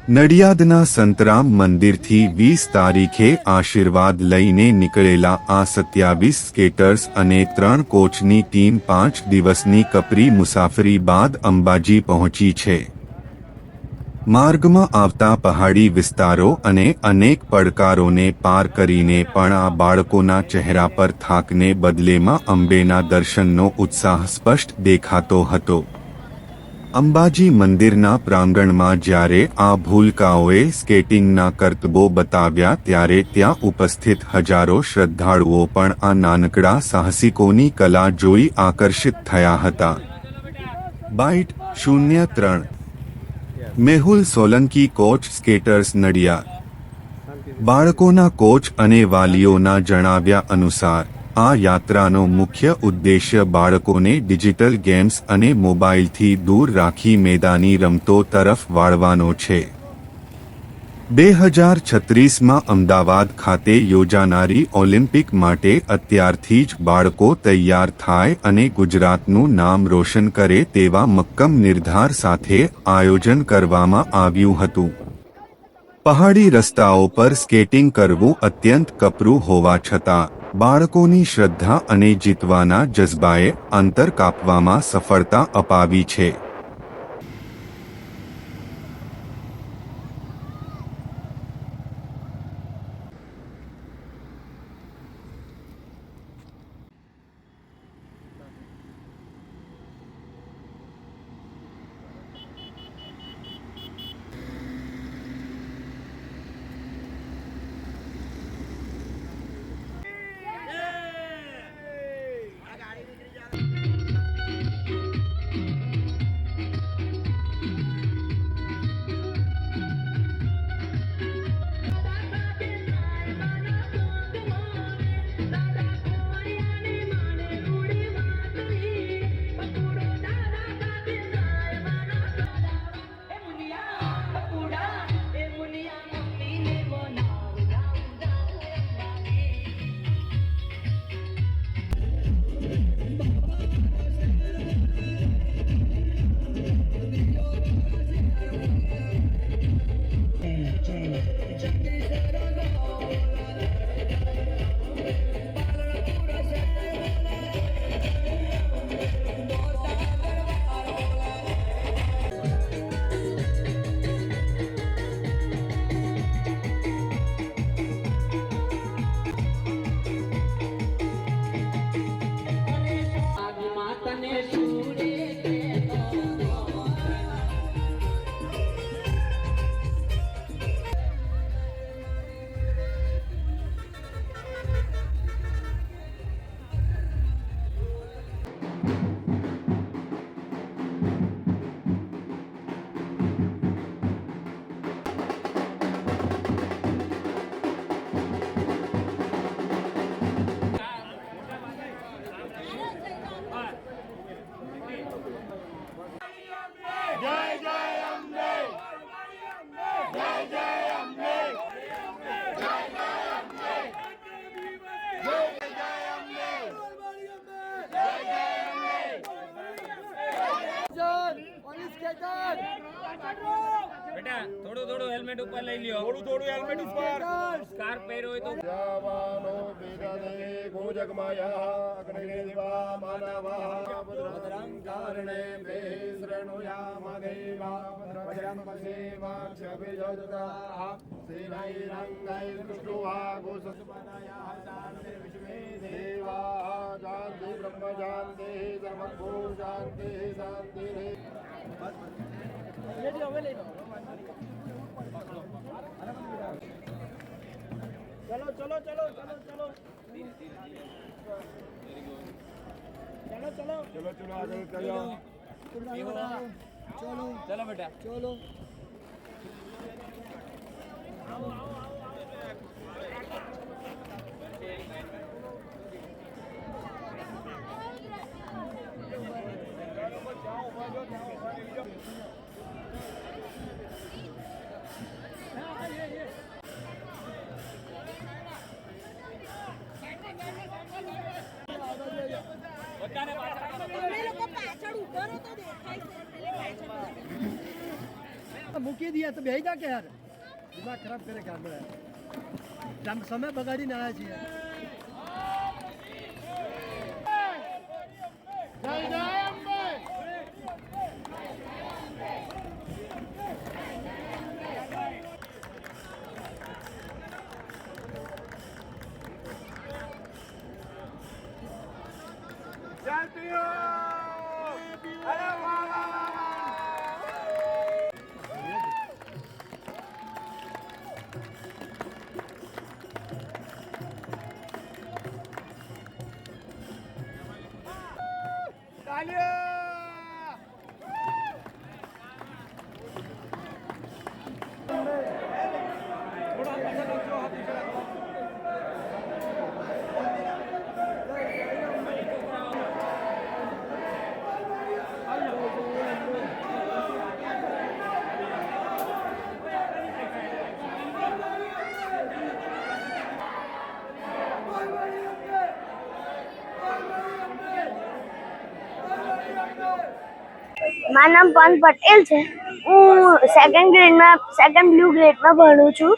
નડિયાદના સંતરામ મંદિરથી 20 તારીખે આશીર્વાદ લઈને નીકળેલા આ 27 સ્કેટર્સ અને 3 કોચની ટીમ 5 દિવસની કપરી મુસાફરી બાદ અંબાજી પહોંચી છે। માર્ગમાં આવતા પહાડી વિસ્તારો અને અનેક પડકારોને પાર કરીને પણ આ બાળકોના ચહેરા પર થાકને બદલેમાં અંબેના દર્શનનો ઉત્સાહ સ્પષ્ટ દેખાતો હતો। અંબાજી મંદિરના પ્રાંગણમાં જ્યારે આ ભૂલકાઓએ સ્કેટિંગના કરતબો બતાવ્યા ત્યારે ત્યાં ઉપસ્થિત હજારો શ્રદ્ધાળુઓ પણ આ નાનકડા સાહસિકોની કલા જોઈ આકર્ષિત થયા હતા। Bite 03 Mehul Solanki coach skaters Nadiad. બાળકોના કોચ અને વાલીઓના જણાવ્યા અનુસાર આ યાત્રાનો મુખ્ય ઉદ્દેશ્ય બાળકોને ડિજિટલ ગેમ્સ અને મોબાઈલથી દૂર રાખી મેદાની રમતો તરફ વાળવાનો છે। 2036માં અમદાવાદ ખાતે યોજાનારી ઓલિમ્પિક માટે અત્યારથી જ બાળકો તૈયાર થાય અને ગુજરાતનું નામ રોશન કરે તેવા મક્કમ નિર્ધાર સાથે આયોજન કરવામાં આવ્યું હતું। પહાડી રસ્તાઓ પર સ્કેટિંગ કરવું અત્યંત કપરું હોવા છતાં બાળકોની શ્રદ્ધા અને જીતવાના જઝ્બાએ અંતર કાપવામાં સફળતા અપાવી છે। बेटा थोड़ो थोड़ो हेलमेट ऊपर ले लियो थोड़ो थोड़ो हेलमेट ऊपर स्कार्फ पहनो હોય તો જાવાનો વેદને ગોજગમાયા અગ્નિ દેવા માનવા ભદ્રં કારણે બેશ્રણુયા દેવા ભદ્રં પસેવા છબિજોદતા સેનૈ રંગૈ કૃષ્ણવા ગોસસપદાયા શાંતિ વિશ્વે દેવા શાંતિ બ્રહ્મ શાંતિ સર્વભૂ શાંતિ શાંતિ રે ले लो ले लो चलो चलो चलो चलो चलो चलो चलो चलो चलो आगे चलो चलो चलो बेटा चलो आओ आओ મૂકી नहीं दिया तो भेज क्या यार दिमाग खराब करे काम में समय बगाड़ी ना आया चाहिए जय जय अम्बे जय हो अरे वाह वाह મારું નામ પવન પટેલ છે. હું સેકન્ડ બ્લુ ગ્રેડમાં ભણું છું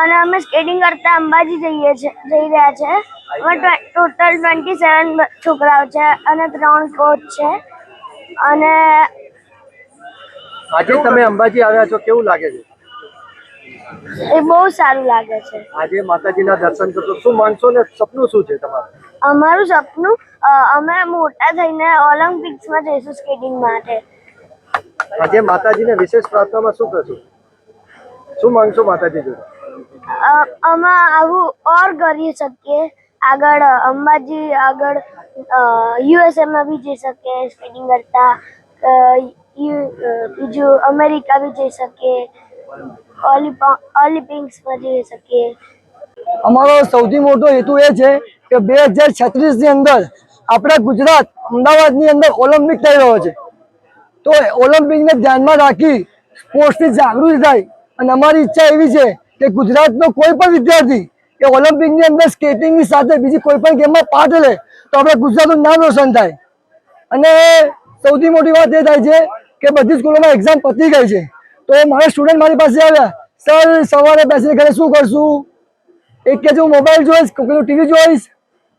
અને અમે સ્કેટિંગ કરતા અંબાજી જઈ રહ્યા છે. અમે ટોટલ 27 છોકરાઓ છે અને 3 કોચ છે. અને આજે તમે અંબાજી આવ્યા છો, કેવું લાગે છે? એ બહુ સારું લાગે છે. આજે માતાજીના દર્શન કરશો, શું માનશો ને સપનું શું છે તમારું? અમારું સપનું અમે મોટા થઈને ઓલિમ્પિક્સમાં જઈશું સ્કેટિંગ માટે. આજે માતાજીને વિશેષ પ્રાર્થનામાં શું કરશો, શું માંગશો માતાજી જોડે? અમે આવું ઓર કરી શકીએ આગળ, અંબાજી આગળ યુએસએમાં બી જઈ શકીએ સ્કેટિંગ કરતા, બીજું અમેરિકા બી જઈ શકીએ, ઓલિમ્પિક્સમાં જઈ શકીએ. અમારો સૌથી મોટો હેતુ એ છે કે 2036 ની અંદર આપણા ગુજરાત અમદાવાદની અંદર ઓલિમ્પિક થઈ રહ્યો છે, તો ઓલિમ્પિકને ધ્યાનમાં રાખી સ્પોર્ટ્સની જાગૃતિ થાય. અને અમારી ઈચ્છા એવી છે કે ગુજરાતનો કોઈ પણ વિદ્યાર્થી કે ઓલિમ્પિકની અંદર સ્કેટિંગની સાથે બીજી કોઈ પણ ગેમમાં પાર્ટ લે તો આપણે ગુજરાતનું નામ રોશન થાય. અને સૌથી મોટી વાત એ થાય છે કે બધી સ્કૂલોમાં એક્ઝામ પતી ગઈ છે, તો મારા સ્ટુડન્ટ મારી પાસે આવ્યા, સર સવારે બેસીને ઘરે શું કરશું? એક કે હું મોબાઈલ જોઈશ, કોઈ ટીવી જોઈશ.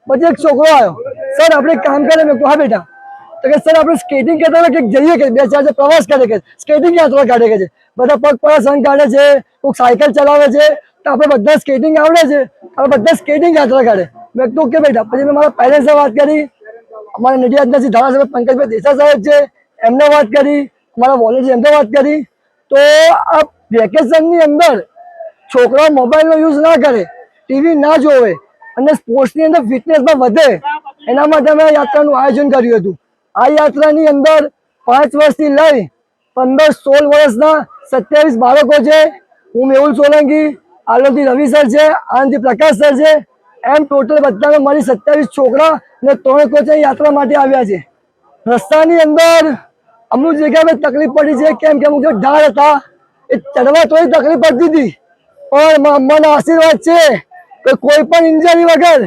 પછી એક છોકરો આવ્યો, સર આપણે કામ કરે. મેં કહું હા બેટા. તો કે સર આપણે સ્કેટિંગ કરતા હોય કે જઈએ કે 2-4 પ્રવાસ કરે કે સ્કેટિંગ યાત્રા કાઢે કે છે, બધા પગપાળા સંઘ કાઢે છે, કોઈક સાયકલ ચલાવે છે, તો આપણે બધા સ્કેટિંગ આવડે છે, આપણે બધા સ્કેટિંગ યાત્રા કાઢે. મેં કીધું કે બેટા. પછી મેં મારા પેરેન્ટ્સે વાત કરી, અમારા નડિયાદના જે ધારાસભ્ય પંકજભાઈ દેસાઈ સાહેબ છે એમને વાત કરી, અમારા વોલેટ એમને વાત કરી. તો આ વેકેશનની અંદર છોકરાઓ મોબાઈલનો યુઝ ના કરે, ટીવી ના જોવે અને સ્પોર્ટ્સની અંદર ફિટનેસમાં વધે, એના માટે અમે યાત્રાનું આયોજન કર્યું હતું. આ યાત્રાની અંદર 5 વર્ષથી લઈ 15-16 વર્ષના 27 બાળકો છે. હું મેહુલ સોલંકી, આલોથી રવિ સર છે, આનંદથી પ્રકાશ સર છે, એમ ટોટલ બધાને મળી 27 છોકરા અને 3 કોચ યાત્રા માટે આવ્યા છે. રસ્તાની અંદર અમુક જગ્યાએ તકલીફ પડી છે, કેમ કે અમુક જે ઢાળ હતા એ ચડવા તોય તકલીફ પડતી હતી, પણ અમ્માના આશીર્વાદ છે કે કોઈ પણ ઇન્જરી વગર,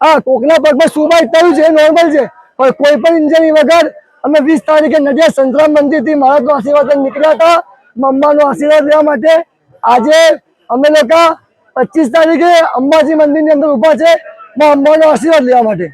હા કોકના પગમાં સુબાઈ થયું છે નોર્મલ છે, પણ કોઈ પણ ઇન્જરી વગર અમે 20 તારીખે નડિયાદ સંતરામ મંદિરથી મહારાજનો આશીર્વાદ નીકળ્યા હતા અમ્માનો આશીર્વાદ લેવા માટે. આજે અમે લોકો 25 તારીખે અંબાજી મંદિરની અંદર ઊભા છે અંબાનો આશીર્વાદ લેવા માટે.